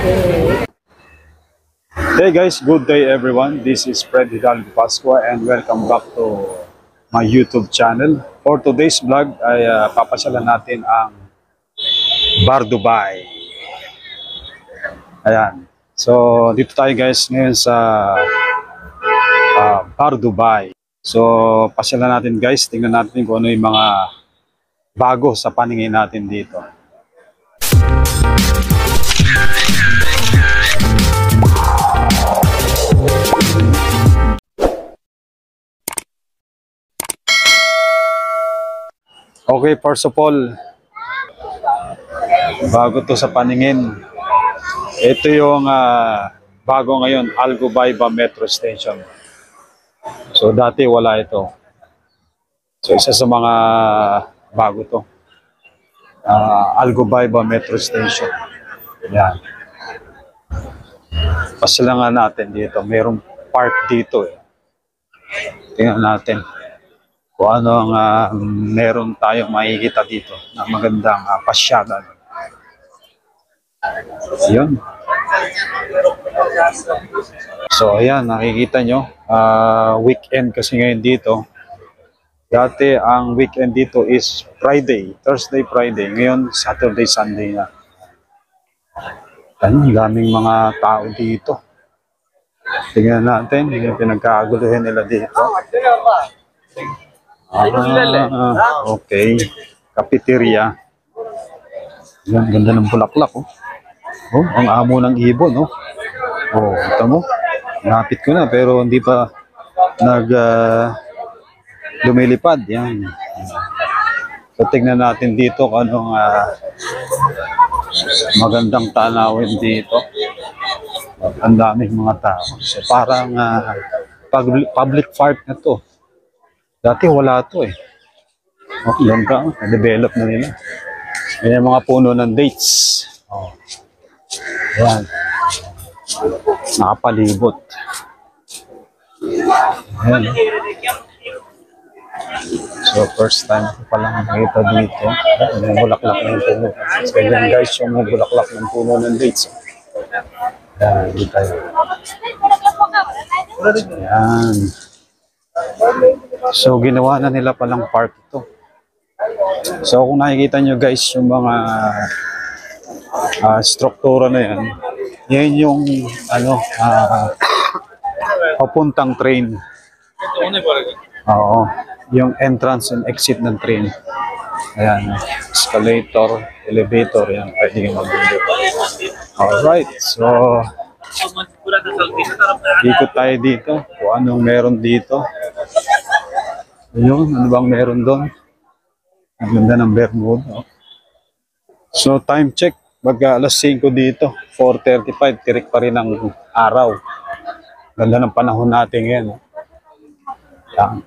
Hey guys, good day everyone. This is Fred Hidalgo Pascua and welcome back to my YouTube channel. For today's vlog ay papasyalan natin ang Bar Dubai. Ayan. So dito tayo guys ngayon sa Bar Dubai. So pasyalan natin guys, tingnan natin kung ano yung mga bago sa paningin natin dito. Okay, first of all, bago to sa paningin. Ito yung bago ngayon, Al Ghubaiba Metro Station. So dati wala ito. So isa sa mga bago to. Al Ghubaiba Metro Station. Yan. Pasyalan natin dito. Mayroong park dito eh. Tingnan natin kung ano ang meron tayong makikita dito na magandang pasyalan. Yun. So ayan, nakikita nyo, weekend kasi ngayon dito. Dati ang weekend dito is Friday, Thursday, Friday. Ngayon Saturday, Sunday na. Ang daming mga tao dito. Tingnan natin yung pinagkaguluhan nila dito. Okay. Cafeteria. Yan, ganda ng bulaklak, oh. Oh, ang amo ng ibon, oh. Oh, ito mo. Napit ko na pero hindi pa lumilipad. Yan. So, tingnan natin dito kung anong magandang tanawin dito. Ang daming mga tao. So, parang public park na to. Dati wala to eh. Okay, yan ka. Na-develop na nila. Yan yung mga puno ng dates. Oh. Yan. Nakapalibot. Yan. So, first time ko palang nakita dito. Yung bulaklak ng puno. So, yan guys, yung bulaklak ng puno ng dates. Yan, dito tayo. Yan. So, ginawa na nila palang park ito. So, kung nakikita nyo guys, yung mga struktura na yan, yan yung papuntang train. Oo, yung entrance and exit ng train. Ayan, escalator, elevator, yan, pwede yung mag-dito. Alright, so ikot tayo dito kung anong meron dito. Ayun, ano bang meron doon? Ang ganda ng Bermuda. Oh. So time check, alas 5 dito, 4:35, tirik pa rin ang araw. Ganda ng panahon natin ngayon. Yan.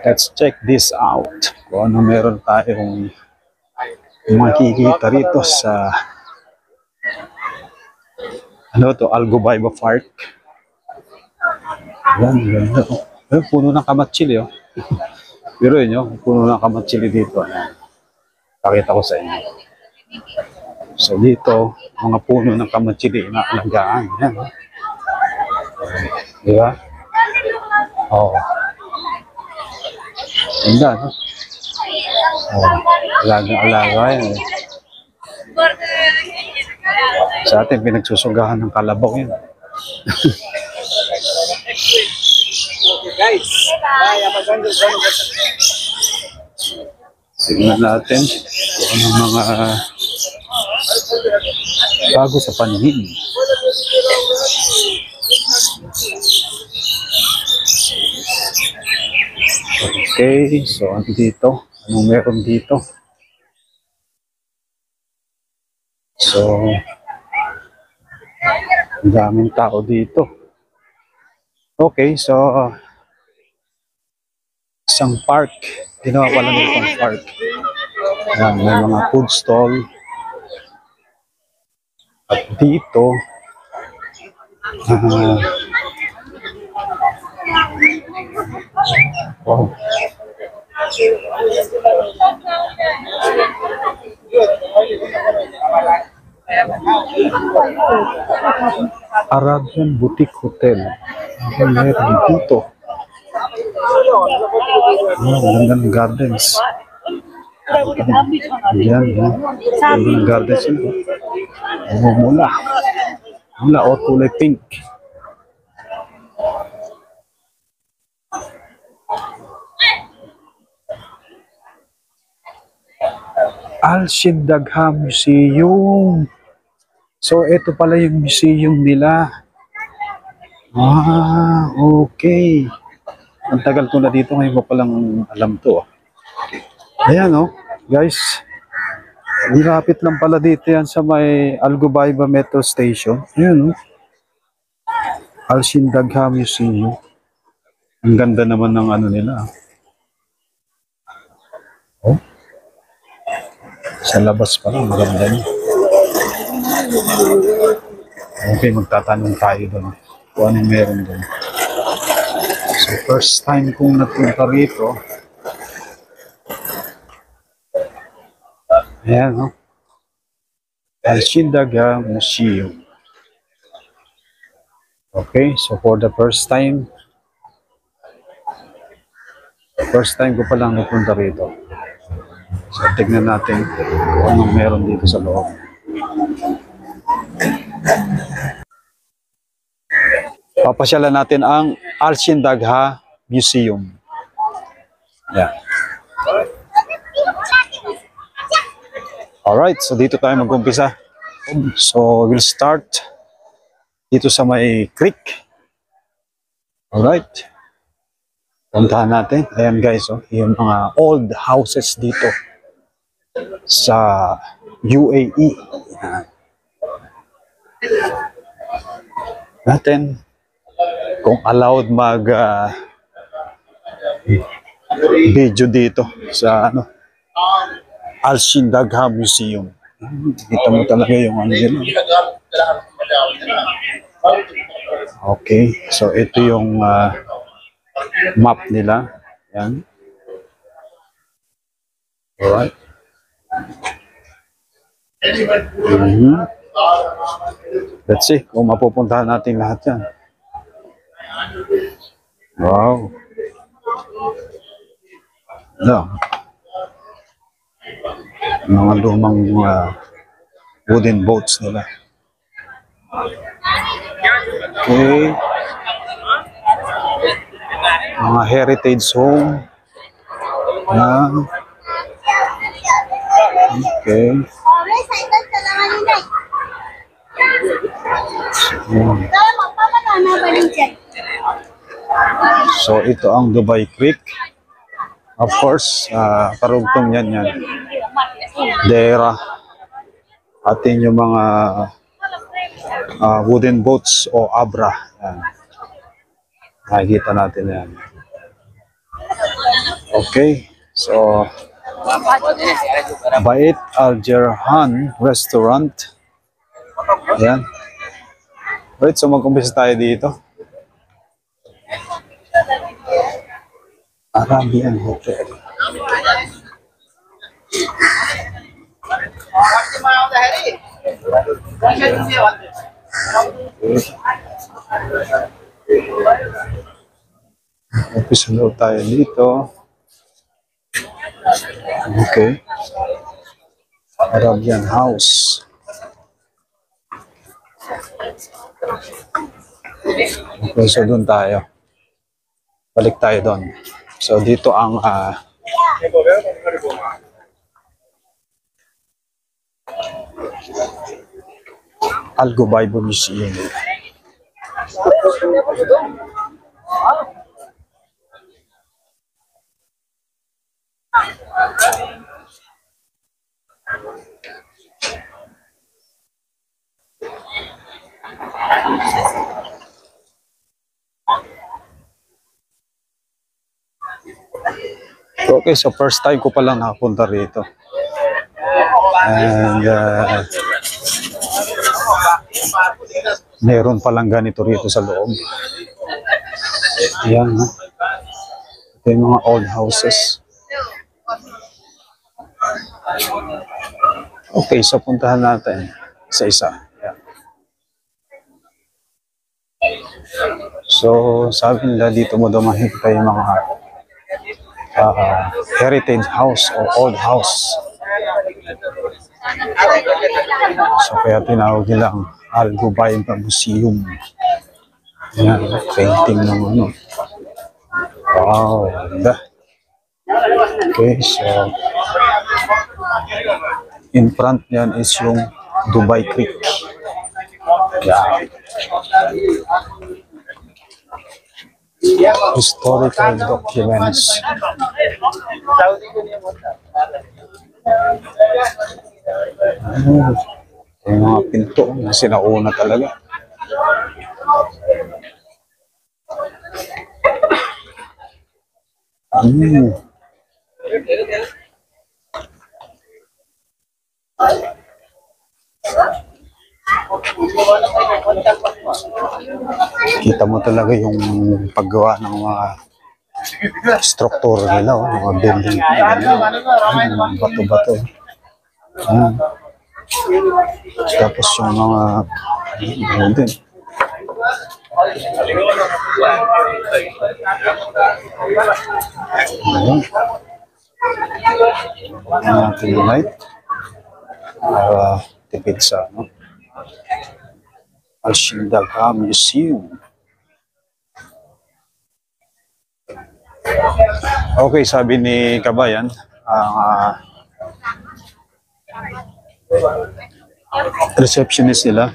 Let's check this out. Kung ano meron tayong makikita rito sa Al Ghubaiba Park. Yan, ganda. Oh, puno ng kamatsili, oh. Pero yun, yung puno ng kamatsili dito. Ayan. Pakita ko sa inyo. So dito, mga puno ng kamatsili na alagaan. Yan. Di ba? Oo. Ganda, no? Oo. Alaga-alaga yan. Eh. Sa atin, pinagsusugahan ng kalabaw yan. Tingnan natin kung ano mga bago sa paningin. Okay, so ano dito? Anong meron dito? So, ang daming tao dito. Okay, so isang park. Ginawa pala nila itong park. Ayan, may mga food stall. At dito, wow. Arabian Boutique Hotel. Ano meron dito? Ganda ng gardens. Yan, yan. Ganda ng gardens yun. Mula. Mula o kulay pink. Al-Shindagha Museum. So, ito pala yung museum nila. Ah, okay. Ang tagal ko na dito, ngayon ko palang alam to. Ayan, oh, guys. Nilapit lang pala dito yan sa may Al-Gubayba Metro Station. Ayan, oh. Al-Shindagha Museum. Ang ganda naman ng ano nila. Oh. Sa labas pa lang, maganda niya. Okay, magtatanong tayo doon. Kung anong meron doon. So, first time kong napunta rito. Ayan, no? Al-Shindagha Museum. Okay, so for the first time ko pa lang napunta rito. So, tignan natin kung anong meron dito sa loob. Papasyalan natin ang Al-Shindagha Museum. Yeah. Alright, so dito tayo mag-umpisa. So, we'll start dito sa may creek. Alright. Puntahan natin. Ayan guys, oh, yung mga old houses dito sa UAE. Natin kung allowed mag video dito sa ano Al-Shindagha Museum. Kita mo talaga yung ano yun. Okay, so ito yung map nila. Yan. Alright. Let's see kung mapupuntahan natin lahat yan. Wow. No. Mga lumang wooden boats nila. Okay. Mga heritage home. Okay. So ito ang Dubai Creek. Of course, karugtong yan. Dera. Atin yung mga wooden boats o abra. Yan. Nakikita natin yan. Okay. So, Bait Al Jerhan Restaurant. Yan. Right, so mag-umpisa tayo dito. Arabian Hotel. Umpisa tayo dito. Okay. Arabian House. Okay, so doon tayo. Balik tayo doon. So dito ang Al-Gubayba Museum. Okay, so first time ko palang nakapunta rito. And meron palang ganito rito sa loob. Yan, ha? Ito yung mga old houses. Okay, so puntahan natin. Isa-isa. Yan. So, sabi nila dito mo daw makikita yung mga heritage house o old house. So, kaya tinawag nilang Al-Gubayn Museum. Yan, painting ng ano. Wow, ganda. Okay, so in front niyan is yung Dubai Creek. Yeah. Historical documents. Yung mga pinto na sinauna talaga. Kita mo talaga yung paggawa ng mga struktura nila, mga building. Bato-bato. Tapos yung mga din. Natin yung light para tipid sa Al-Shindagha Museum. Okay, sabi ni Kabayan, receptionist nila,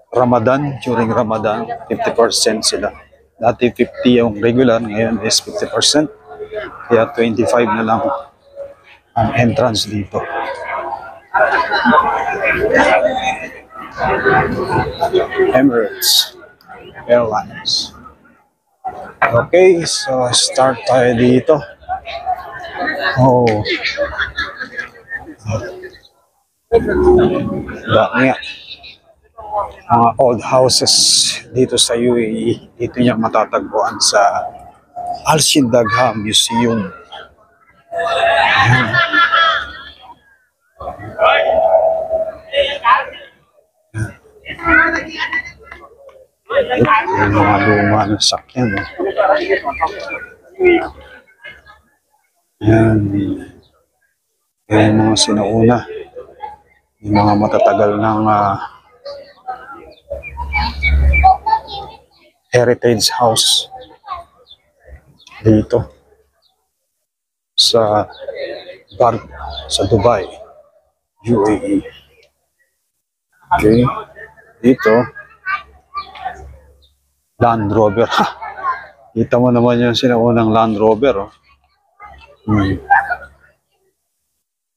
Ramadan, during Ramadan, 50% sila. Dati 50 yung regular, ngayon is 50%. Kaya 25 na lang ang entrance dito. Emirates Airlines. Okay, so start tayo dito. Oh. Dami nga. Mga old houses dito sa UAE. Dito niya matatagpuan sa Al-Shindagha Museum. Yung mga luma ng sakyan. Yan. Yan yung mga sinauna. Yung mga matatagal ng heritage house dito sa sa Dubai, UAE. Okay. Dito Land Rover. Kita mo naman yung sinaunang Land Rover.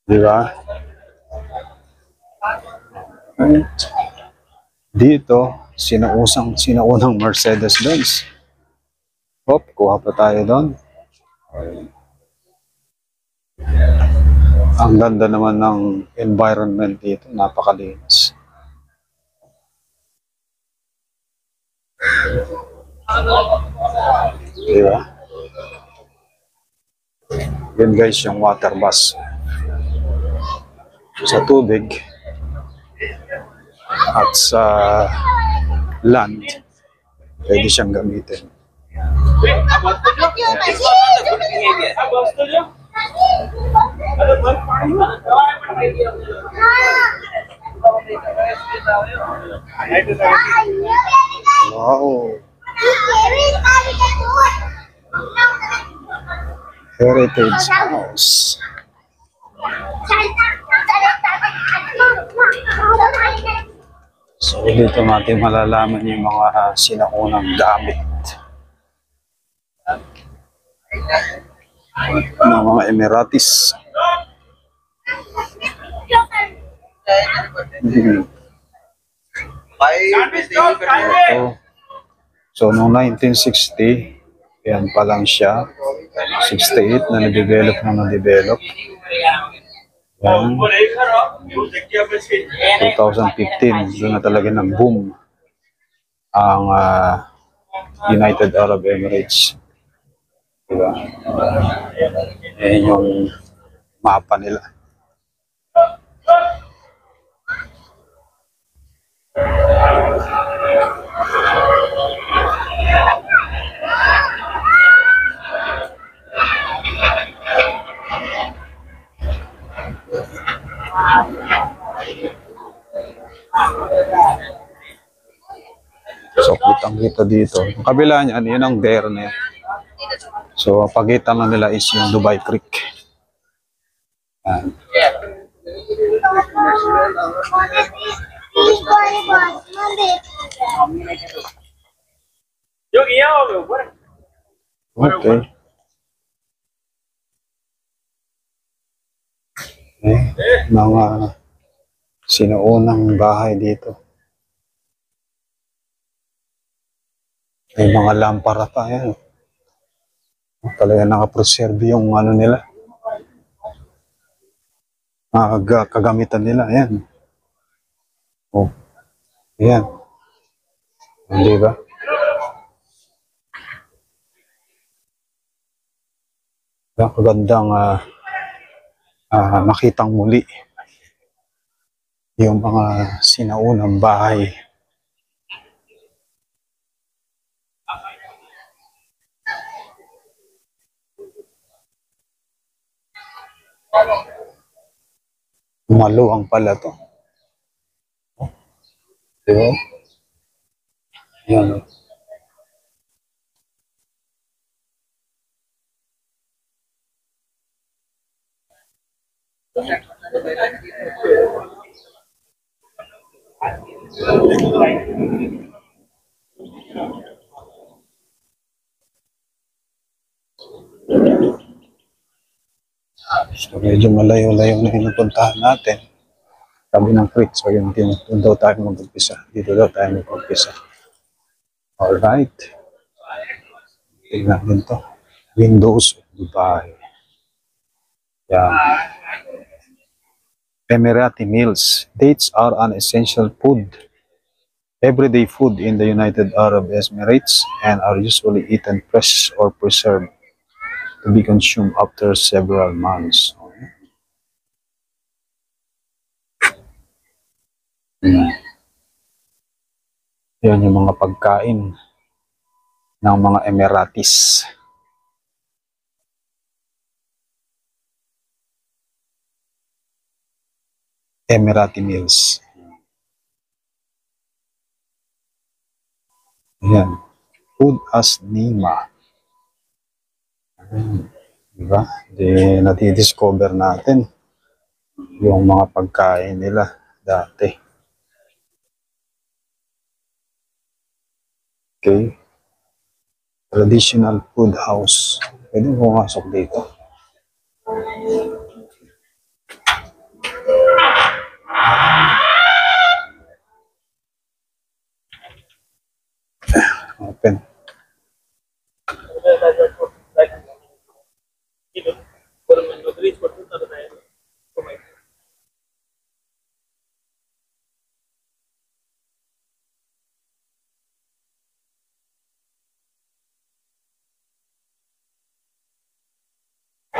Di ba? Dito, sinaunang Mercedes-Benz. Hop, kuha pa tayo doon. Ang ganda naman ng environment dito, napakalinis. Diba? Yun guys, yung water bus. Sa tubig at sa land, pwede siyang gamitin. Wow. Heritage house. So dito natin malalaman yung mga sinaunang gamit ng mga Emiratis. Ito. So noong 1960, yan pa lang siya. 68 na na-develop. Yan. 2015, doon na talaga nag-boom ang United Arab Emirates. Diba? Yan yung mapa nila. So, kitang-kita dito. Ang kabila niyan, yun ang dare na yan. So, ang pagitan na nila is yung Dubai Creek. Yan. Okay. Mga sinuunang bahay dito. May mga lampara pa yan. Talaga nakapreserve yung ano nila. Mga kagamitan nila. Ayan. Oh. Ayan. Hindi ba? Kagandang makitang muli yung mga sinaunang bahay. Maluwang pala to. Diba? Yan. So, medyo malayo-layo na yung napuntahan natin. Sabi ng creek, so yun din, doon daw tayo mag-umpisa. Dito daw tayo mag-umpisa. Alright. Tingnan din to. Windows of Dubai. Yan. Emirati meals. Dates are an essential food. Everyday food in the United Arab Emirates and are usually eaten fresh or preserved to be consumed after several months. Yan yung mga pagkain ng mga Emiratis. Emirati meals. Ayan. Food as Nima. Diba? Di nati-discover natin yung mga pagkain nila dati. Okay. Traditional food house. Pwede pumasok dito. Open.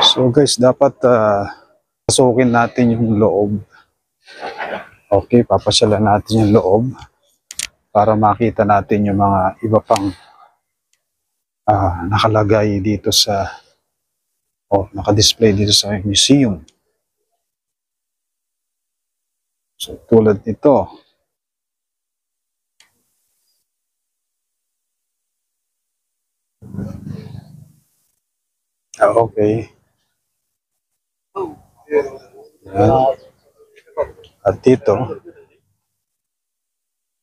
So guys, dapat pasukin natin yung loob. Okay, papasyalan natin yung loob para makita natin yung mga iba pang nakalagay dito sa naka-display dito sa museum. So tulad nito. Okay. Yan. At dito,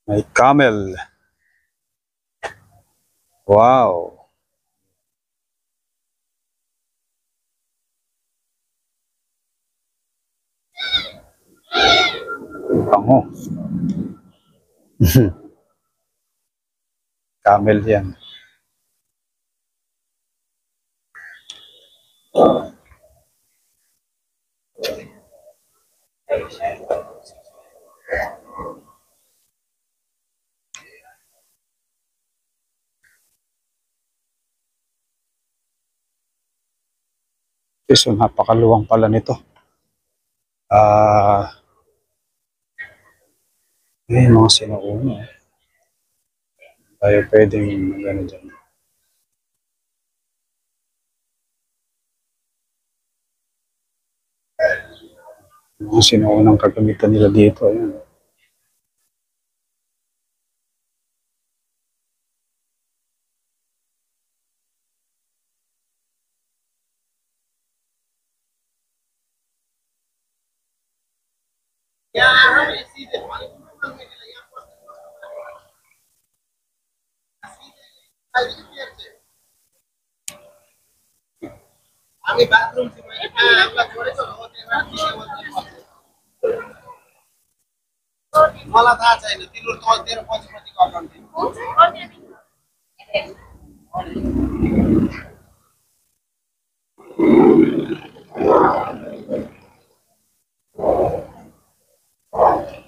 may camel. Wow. Pango. Camel yan. So, napakaluwang pala nito. May mga sinauna. Tayo pwedeng gano'n dyan. Mga sinuunang kagamitan nila dito. Ayan.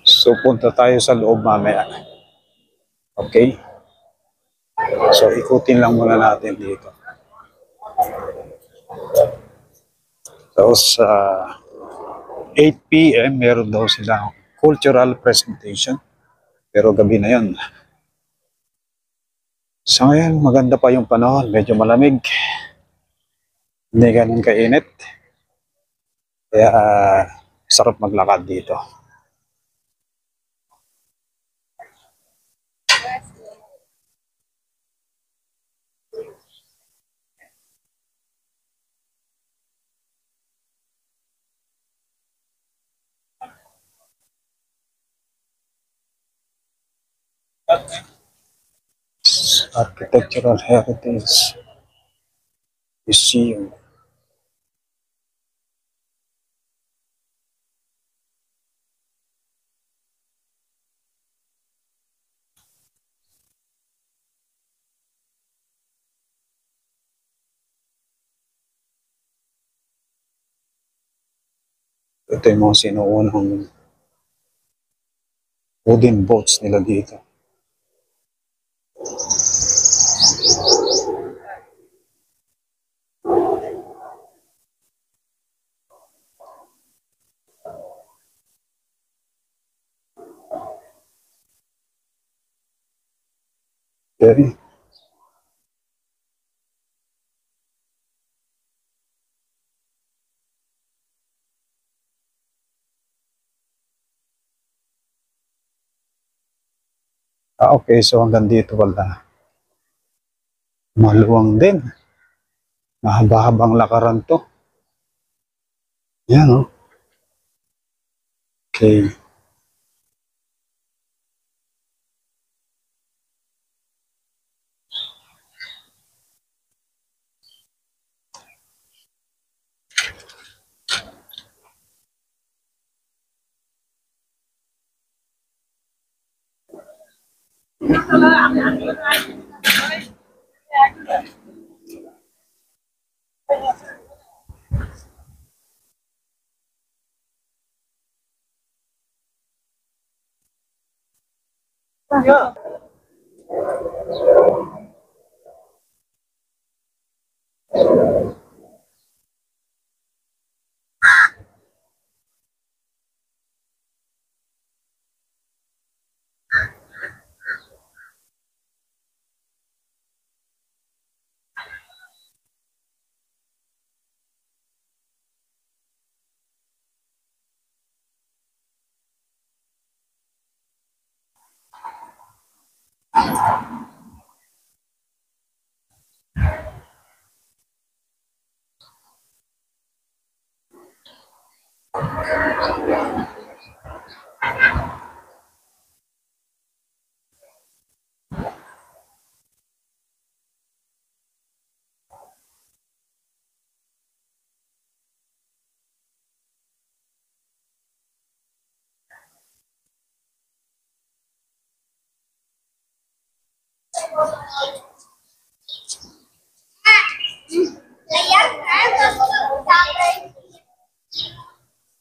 So punta tayo sa loob mamaya. Okay? So ikutin lang muna natin dito. Tapos sa 8 p.m. meron daw silang cultural presentation. Pero gabi na yon. So ngayon, maganda pa yung panahon. Medyo malamig. Hindi ganun kainit. Kaya sarap maglakad dito. Architectural Heritage Museum. Ito yung mga sinuunang wooden boats nila dito. Okay. Okay. So hanggang dito wala. Maluwang din. Mahaba-habang lakaran to. Yan, oh. Okay.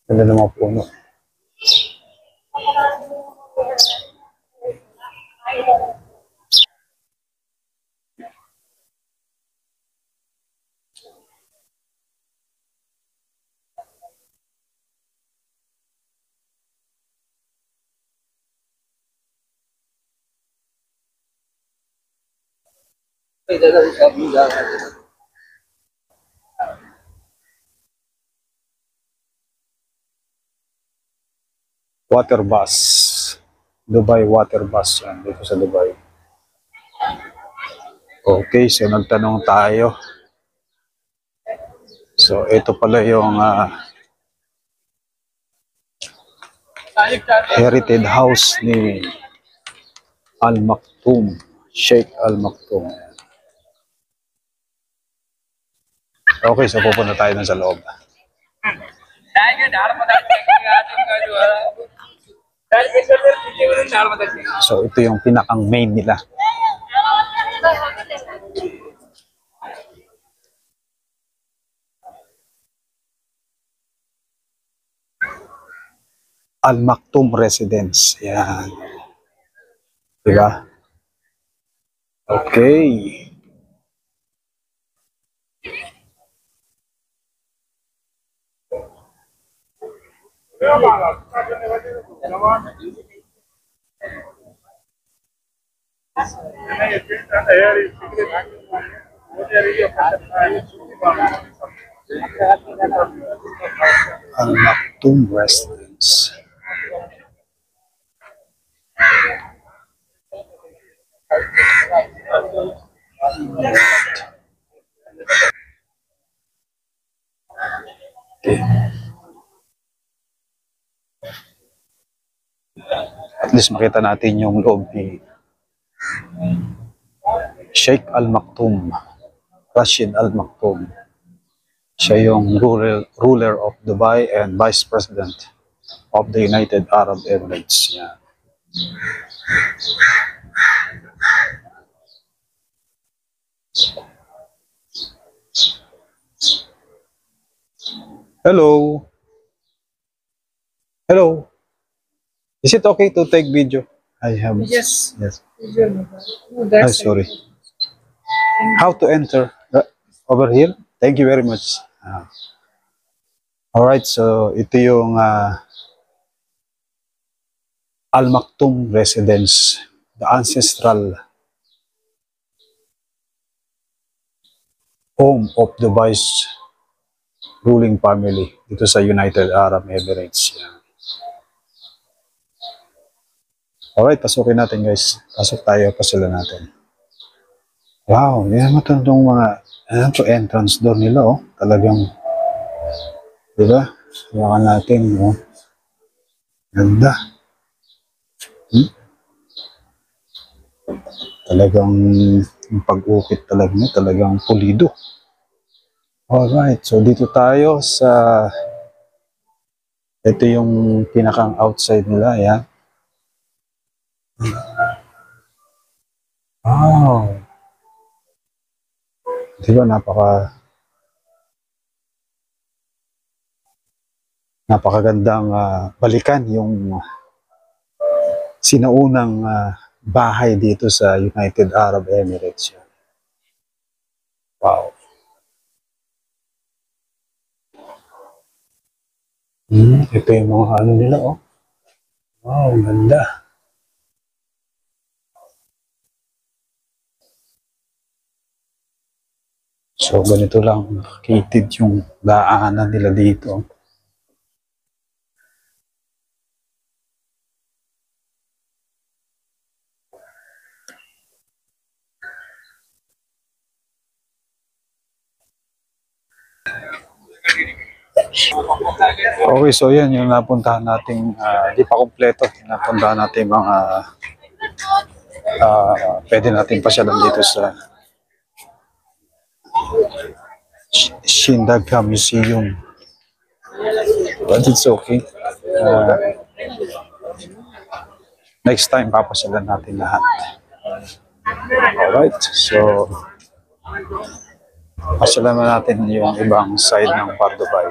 Ganda ng mga puno. water bus. Dubai water bus yan dito sa Dubai. Okay, so nagtanong tayo. So ito pala yung heritage house ni Al Maktoum, Sheikh Al Maktoum. Okay, so pupunta tayo dun sa loob. So ito yung pinakang main nila. Al Maktoum Residence. Yan. Diba? Okay. Al Maktoum Residence. Okay. At least makita natin yung loob ni Sheikh Al Maktoum, Rashid Al Maktoum. Siya yung ruler of Dubai and Vice President of the United Arab Emirates. Yeah. Hello. Hello. Is it okay to take video? I have. Yes. Yes. No, I'm sorry. How to enter over here? Thank you very much. Alright, so ito yung Al Maktoum Residence, the ancestral home of Dubai's ruling family dito sa United Arab Emirates. Yan. Alright, pasukin natin guys. Pasok tayo, pasila natin. Wow, yan mo itong mga entrance door nila, oh. Talagang, diba? Hawakan natin, oh. Ganda. Talagang yung pag-ukit talaga niya, talagang pulido. Alright, so dito tayo sa ito yung pinakang outside nila, yan. Wow. Diba napakagandang balikan yung sinaunang bahay dito sa United Arab Emirates. Yan. Wow. Ito yung mga ano nila, oh. Wow, ganda. So, ganito lang located yung daanan nila dito. Okay, so yan yung napuntahan nating di pa kompleto. Napuntahan natin mga pwede natin pasyalan dito sa Shindaga Museum. But it's okay. Next time papasyalan natin lahat. Alright, so pasyalan natin yung ibang side ng Dubai.